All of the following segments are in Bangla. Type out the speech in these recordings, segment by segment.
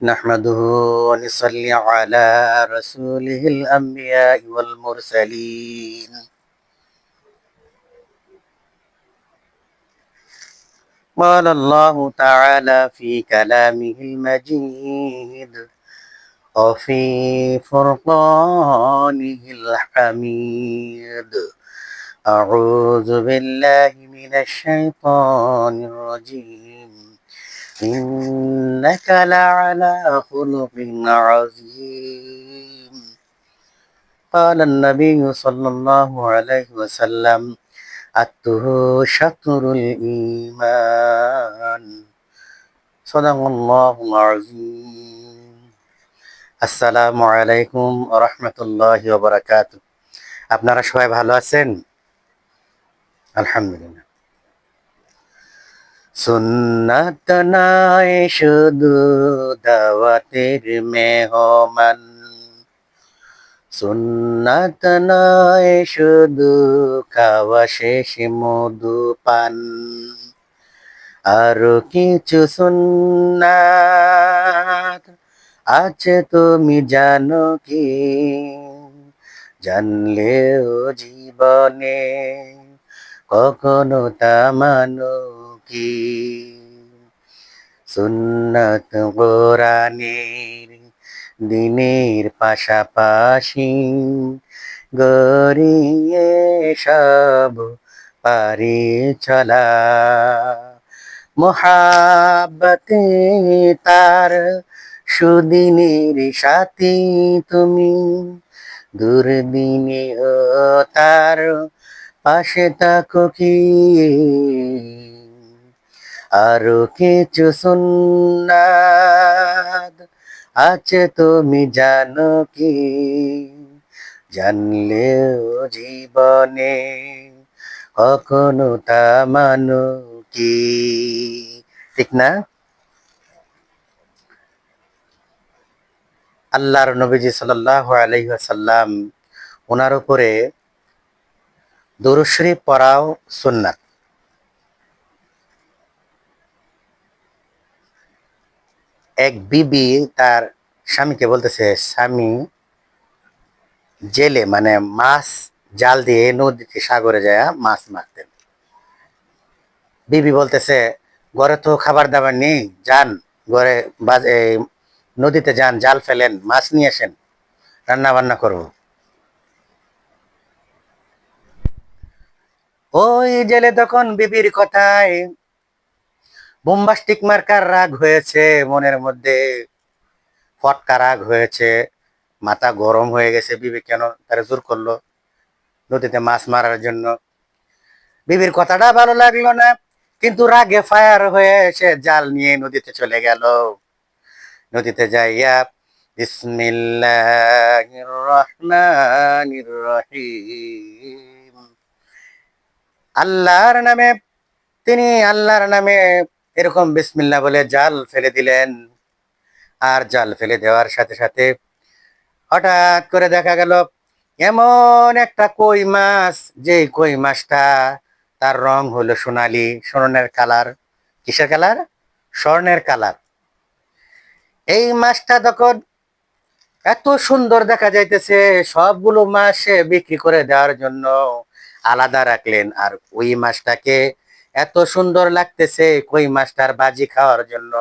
نحمده ونصلي على رسوله الأنبياء والمرسلين. قال الله تعالى في كلامه المجيد وفي فرقانه الحميد. أعوذ بالله من الشيطان الرجيم. إنك لعلى خلق عظيم. قال النبي صلى الله عليه وسلم الطهور شطر الإيمان. صدق الله العظيم. আসসালামু আলাইকুম ওয়া রাহমাতুল্লাহি ওয়া বারাকাতুহু। আপনারা সবাই ভালো আছেন? আলহামদুলিল্লাহ। সুন্নাত নাই শুধু দাওয়াতের মেহমান, সুন্নাত নয় শুধু খাওয়া শেষে মধু পান, আরো কিছু সুন্নাত আছে তুমি জানো কি? জানলেও জীবনে কখনো তা মানো কি? সুন্নাত কোরআনের দিনের পাশাপাশি গড়িয়ে সব পারি চলা, মোহাব্বতে তার সুদিনের সাথী তুমি, দুর্দিনে ও তার পাশে থাকো কি? আরো কিছু সুন্নাত আছে তুমি জানো কি? জানলেও জীবনে কখনো তা মানো কি? ঠিক না? আল্লাহর নবীজি সাল্লাল্লাহু আলাইহি ওয়াসাল্লাম ওনার উপরে দুরূদ শরীফ পড়াও সুন্নাত। এক বিবি তার স্বামীকে বলতেছে, স্বামী জেলে মানে মাছ জাল দিয়ে নদীতে সাগরে যায় মাছ মারতেন। বিবি বলতেছে, ঘরে তো খাবার দাবার নেই, যান ঘরে নদীতে যান, জাল ফেলেন, মাছ নিয়ে আসেন, রান্না বান্না করবো। ওই জেলে তখন বিবির কথায় বোম্বাস্টিক মার্কার রাগ হয়েছে, মনের মধ্যে ফটকা রাগ হয়েছে, মাথা গরম হয়ে গেছে। বিবি কেন তারা জোর করলো নদীতে মাছ মারার জন্য? বিবির কথাটা ভালো লাগলো না, কিন্তু রাগে ফায়ার হয়ে সে জাল নিয়ে নদীতে চলে গেল। নদীতে যাইয়া বিসমিল্লাহির রহমানির রহিম, আল্লাহর নামে, তিনি আল্লাহর নামে এরকম বিসমিল্লাহ বলে জাল ফেলে দিলেন। আর জাল ফেলে দেওয়ার সাথে সাথে হঠাৎ করে দেখা গেল এমন একটা কই মাছ, যে কই মাছটা তার রং হলো সোনালী, স্বর্ণের কালার। কিসের কালার? স্বর্ণের কালার। এই মাছটা তখন এত সুন্দর দেখা যাইতেছে, সবগুলো মাছ বিক্রি করে দেওয়ার জন্য আলাদা রাখলেন। আর ওই মাছটাকে এত সুন্দর লাগতেছে, কই মাছটার বাজি খাওয়ার জন্য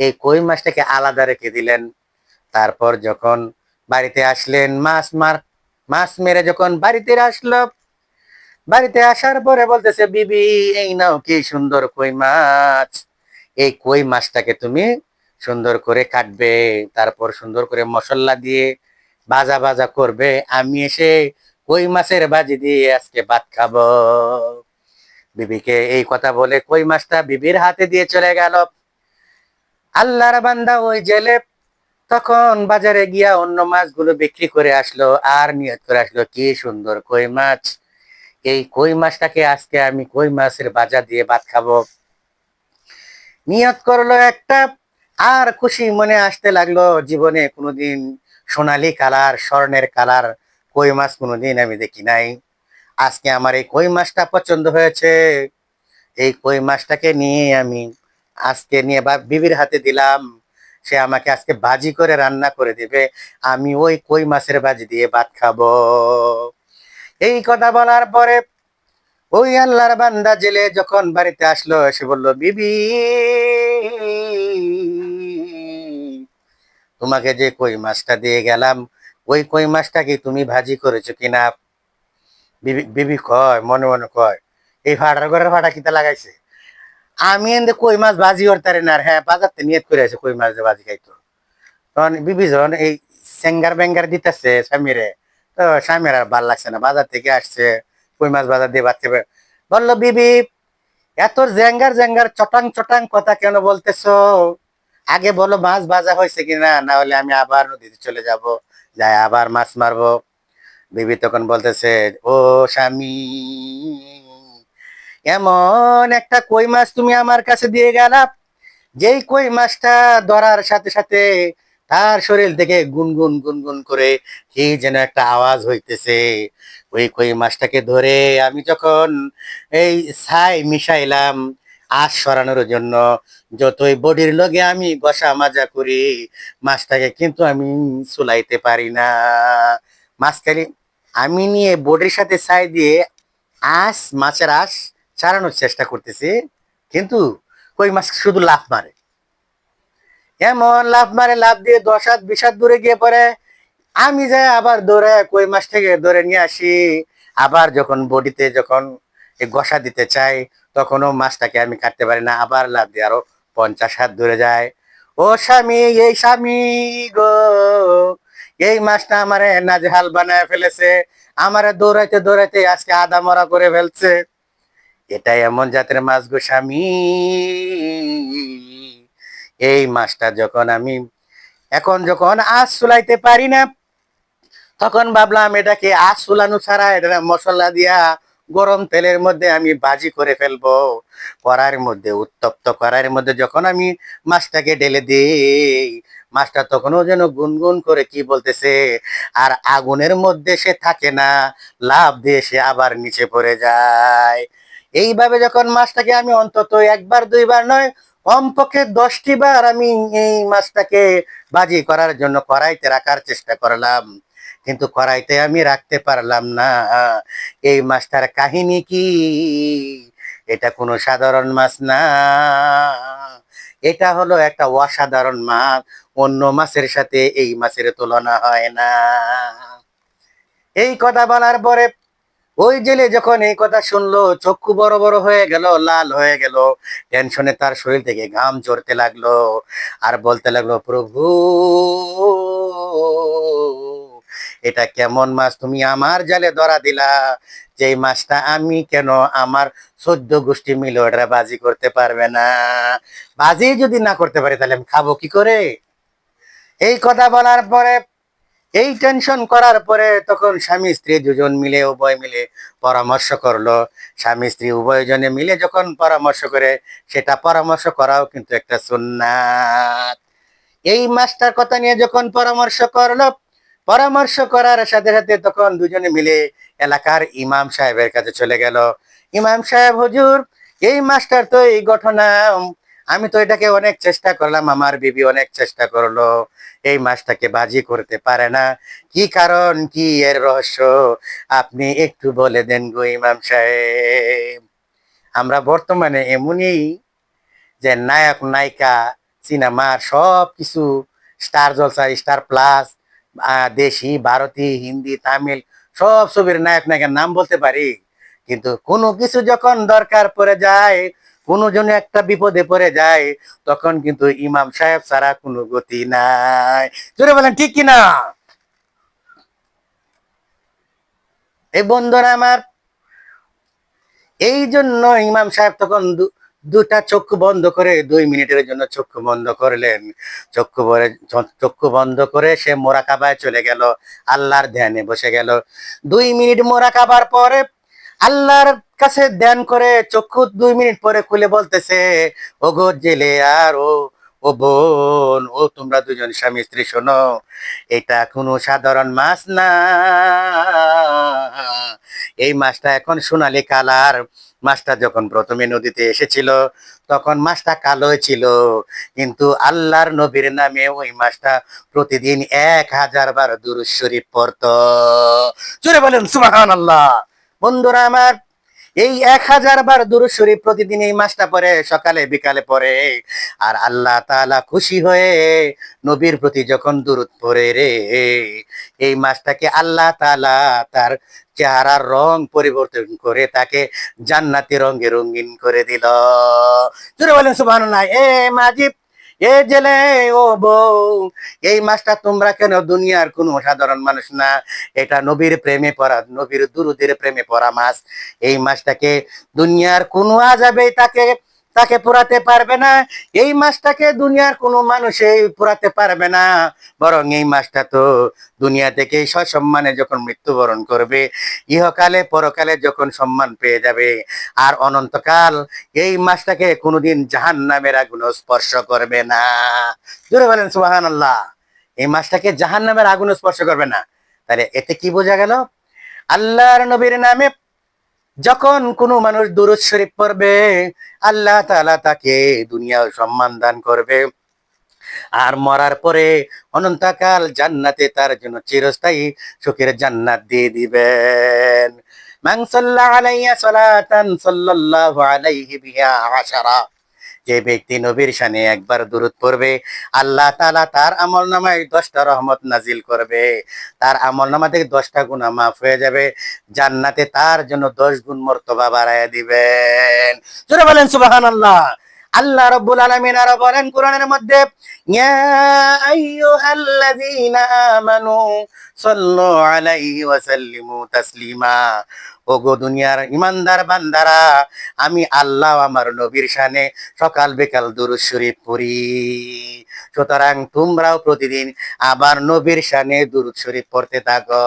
এই কই মাছটাকে আলাদা রেখে দিলেন। তারপর যখন বাড়িতে আসলেন, মাছ মেরে যখন বাড়িতে আসলো, বাড়িতে আসার পরে বলতেছে, বিবি এই নাও কি সুন্দর কই মাছ, এই কই মাছটাকে তুমি সুন্দর করে কাটবে, তারপর সুন্দর করে মশলা দিয়ে ভাজা ভাজা করবে, আমি এসে কই মাছের ভাজি দিয়ে আজকে ভাত খাবো। বিবিকে এই কথা বলে কই মাছটা বিবির হাতে দিয়ে চলে গেল। আল্লাহর বান্দা ওই জেলে তখন বাজারে গিয়া অন্য মাছগুলো বিক্রি করে আসলো, আর নিয়ত করে আসলো, কি সুন্দর কই মাছ, এই কই মাছটাকে আজকে আমি কই মাছের ভাজা দিয়ে ভাত খাবো। নিয়ত করলো একটা, আর খুশি মনে আসতে লাগলো, জীবনে কোনোদিন সোনালী কালার, স্বর্ণের কালার কই মাছ কোনোদিন আমি দেখি নাই। আজকে আমার এই কই মাছটা পছন্দ হয়েছে, এই কই মাছটাকে নিয়ে আমি আজকে নিয়ে বিবির হাতে দিলাম, সে আমাকে আজকে ভাজি করে রান্না করে দিবে, আমি ওই কই মাছের ভাজি দিয়ে ভাত খাবো। এই কথা বলার পরে ওই আল্লাহর বান্দা জেলে যখন বাড়িতে আসলো, এসে বলল, বিবি, তোমাকে যে কই মাছটা দিয়ে গেলাম, ওই কই মাছটা কি তুমি ভাজি করেছো কিনা? বিবি বিবি কয়, মনে মনে কয়, এই ফাটার ঘরের ফাটা কিতা লাগাইছে, আমি এনে কই মাছ ভাজি করতে না, আর হ্যাঁ বাজারতে নিয়ত করে আছে কই মাছ দিয়ে ভাজি খাইতো। তখন বিবি যখন এই সেঙ্গার বেঙ্গার দিতেছে স্বামীরে, তো স্বামীর আর ভাল লাগছে না, বাজার থেকে আসছে কই মাছ বাজার দিয়ে ভাত খাবে। বললো, বিবি, এত জেঙ্গার জেঙ্গার চটাং চটাং কথা কেন বলতেছো? আগে বলো মাছ ভাজা হয়েছে কিনা, না হলে আমি আবার নদীতে চলে যাব, যাই আবার মাছ মারবো। বিবি তখন বলতেছে, ও স্বামী, এমন একটা কই মাছ তুমি আমার কাছে দিয়ে গেলা, যেই কই মাছটা ধরার সাথে সাথে তার শরীর থেকে গুনগুন গুনগুন করে কি যেন একটা আওয়াজ হইতেছে। ওই কই মাছটাকে ধরে আমি যখন এই ছাই মিশাইলাম আঁশ সরানোর জন্য, যতই বডির লগে আমি বসা মাজা করি, মাছটাকে কিন্তু আমি চুলাইতে পারি না। মাছখালি আমি নিয়ে বডির সাথে ছাই দিয়ে মাছের আঁশ ছাড়ানোর চেষ্টা করতেছি, কিন্তু কই মাছ শুধু লাফ মারে, এমন লাফ মারে, লাফ দিয়ে 10 হাত 20 হাত দূরে গিয়ে পড়ে। আমি যাই আবার দৌড়ে কই মাছ থেকে ধরে নিয়ে আসি, আবার যখন বডিতে যখন ঘষা দিতে চাই, তখনও মাছটাকে আমি কাটতে পারি না, আবার লাফ দিয়ে আরো 50 হাত দূরে যায়। ও স্বামী, এই স্বামী গো, এই মাছটা আমারে নাজেহাল বানায় ফেলেছে, আমারে দৌড়াইতে দৌড়াইতে আজকে আধা মরা করে ফেলছে। এটা এমন জাতের মাছ গো স্বামী, এই মাছটা যখন আমি এখন যখন আঁচ চুলাইতে পারি না, তখন ভাবলাম এটাকে আঁচ চুলানো ছাড়া এটা মশলা দিয়া গরম তেলের মধ্যে আমি ভাজি করে ফেলবো। কড়াইয়ের মধ্যে, উত্তপ্ত কড়াইয়ের মধ্যে যখন আমি মাছটাকে ঢেলে দিই, মাছটা তখনও যেন গুনগুন করে কি বলতেছে, আর আগুনের মধ্যে সে থাকে না, লাফ দিয়ে সে আবার নিচে পড়ে যায়। এইভাবে যখন মাছটাকে আমি অন্তত একবার দুইবার নয়, কমপক্ষে 10টি বার আমি এই মাছটাকে ভাজি করার জন্য কড়াইতে রাখার চেষ্টা করলাম, কিন্তু কড়াইতে আমি রাখতে পারলাম না। এই মাছটার কাহিনী কি? এটা কোনো সাধারণ মাছ না, এটা হলো একটা অসাধারণ মাছ, অন্য মাছের সাথে এই মাছের তুলনা হয় না। এই কথা বলার পরে ওই জেলে যখন এই কথা শুনলো, চক্ষু বড় বড় হয়ে গেল, লাল হয়ে গেল, টেনশনে তার শরীর থেকে ঘাম ঝরতে লাগলো, আর বলতে লাগলো, প্রভু, এটা কেমন মাছ তুমি আমার জালে ধরা দিলা, যে মাছটা আমি কেন আমার 14 গোষ্ঠী মিলে ওটা বাজি করতে পারবে না? বাজি যদি না করতে পারে তাহলে আমি খাবো কি করে? এই কথা বলার পরে, এই টেনশন করার পরে তখন স্বামী স্ত্রী দুজন মিলে, উভয় মিলে পরামর্শ করলো। স্বামী স্ত্রী উভয় জনে মিলে যখন পরামর্শ করে, সেটা পরামর্শ করাও কিন্তু একটা সুন্নাত। এই মাসটার কথা নিয়ে যখন পরামর্শ করলো, পরামর্শ করার সাথে সাথে তখন দুজনে মিলে এলাকার ইমাম সাহেবের কাছে চলে গেল। ইমাম সাহেব, হুজুর, এই মাসটার তো এই ঘটনা, আমি তো এটাকে অনেক চেষ্টা করলাম, আমার বিবি অনেক চেষ্টা করলো, এই মাছটাকে বাজি করতে পারে না, কি কারণ, কি এর রহস্য, আপনি একটু বলে দেন গো ইমাম সাহেব। আমরা বর্তমানে এমনই যে নায়ক নায়িকা সিনেমার সব কিছু, স্টার জলসা, স্টার প্লাস, দেশি, ভারতী, হিন্দি, তামিল সব ছবির নায়ক নায়িকার নাম বলতে পারি, কিন্তু কোনো কিছু যখন দরকার পড়ে যায়, কোনো জন একটা বিপদে পড়ে যায়, তখন কিন্তু ইমাম সাহেব ছাড়া কোনো গতি নাই। জোরে বলেন ঠিক কিনা? এই বন্ধুরা আমার, এই জন্য ইমাম সাহেব তখন দুটা চক্ষু বন্ধ করে 2 মিনিটের জন্য চক্ষু বন্ধ করলেন। চক্ষু বন্ধ করে সে মোরাকাবায় চলে গেল, আল্লাহর ধ্যানে বসে গেল। 2 মিনিট মোরাকাবার পরে আল্লাহর কাছে ধ্যান করে চক্ষু 2 মিনিট পরে খুলে বলতেছে, ও গো জেলে আর ও বোন, ও তোমরা দুজন স্বামী স্ত্রী, শোনো, এটা কোনো সাধারণ মাছ না, এই মাছটা এখন সোনালী কালার, মাছটা যখন প্রথমে নদীতে এসেছিল তখন মাছটা কালো ছিল, কিন্তু আল্লাহর নবীর নামে ওই মাছটা প্রতিদিন 1000 বার দুরূদ শরীফ পড়তো। জোরে বলেন সুবহানাল্লাহ। বন্ধুরা আমার, এই 1000 বার দুরূদ শরীফ প্রতিদিন এই মাসটা পড়ে, সকালে বিকালে পড়ে। আর আল্লাহ তাআলা খুশি হয়ে নবীর প্রতি যখন দুরূদ পড়ে রে, এই মাসটাকে আল্লাহ তাআলা তার চেহারার রং পরিবর্তন করে তাকে জান্নাতি রঙে রঙিন করে দিল। জোরে বলেন সুবহানাল্লাহ। এ মাজিব, এ জেলে, ও বউ, এই মাসটা তোমরা কেন, দুনিয়ার কোনো সাধারণ মানুষ না, এটা নবীর প্রেমে পড়া, নবীর দুরূদের প্রেমে পড়া মাস। এই মাসটাকে দুনিয়ার কোনো আযাবে তাকে তাকে পোড়াতে পারবে না। এই মাসটাকে দুনিয়ার কোনো মানুষই পোড়াতে পারবে না। বরং এই মাসটা তো দুনিয়া থেকে সসম্মানে যখন মৃত্যুবরণ করবে, ইহকালে পরকালে যখন সম্মান পেয়ে যাবে, আর অনন্তকাল এই মাসটাকে কোনোদিন জাহান্নামের আগুন স্পর্শ করবে না। জোরে বলেন সুবহানাল্লাহ। এই মাসটাকে জাহান্নামের আগুন স্পর্শ করবে না। তাহলে এতে কি বোঝা গেল? আল্লাহর নবীর নামে যখন কোনো মানুষ দুরূদ শরীফ পড়বে, আল্লাহ তাআলা তাকে দুনিয়ার সম্মান দান করবে, আর মরার পরে অনন্তকাল জান্নাতে তার জন্য চিরস্থায়ী সুখের জান্নাত দিয়ে দিবেন। মান সাল্লা আলাইয়া সালাতান সাল্লাল্লাহু আলাইহি বিহা আশারা, যে ব্যক্তি নবীর শানে একবার দুরূদ পড়বে, আল্লাহ তাআলা তার আমলনামায় 10টা রহমত নাজিল করবে, তার আমলনামা থেকে 10টা গুনাহ মাফ হয়ে যাবে, জান্নাতে তার জন্য 10 গুণ মর্তবা বাড়ায়া দিবেন। জোরে বলেন সুবহানাল্লাহ। আল্লাহ রাব্বুল আলামিন আরো বলেন কোরআনের মধ্যে, ইয়া আইয়ুহাল্লাযীনা আমানু সাল্লু আলাইহি ওয়া সাল্লিমু তাসলিমা, ওগো দুনিয়ার ইমানদার বান্দারা, আমি আল্লাহ আমার নবীর শানে সকাল বিকাল দুরূদ শরীফ পড়ি। সুতরাং তোমরাও প্রতিদিন আবার নবীর শানে দুরূদ শরীফ পড়তে থাকো।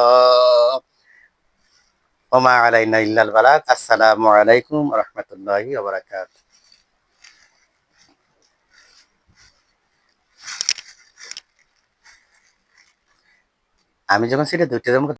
ওমা আলাইনা ইল্লাল বালাগ। আসসালামু আলাইকুম ওয়া রাহমাতুল্লাহি ওয়া বারাকাতুহু। আমি যখন সেটা দুইটা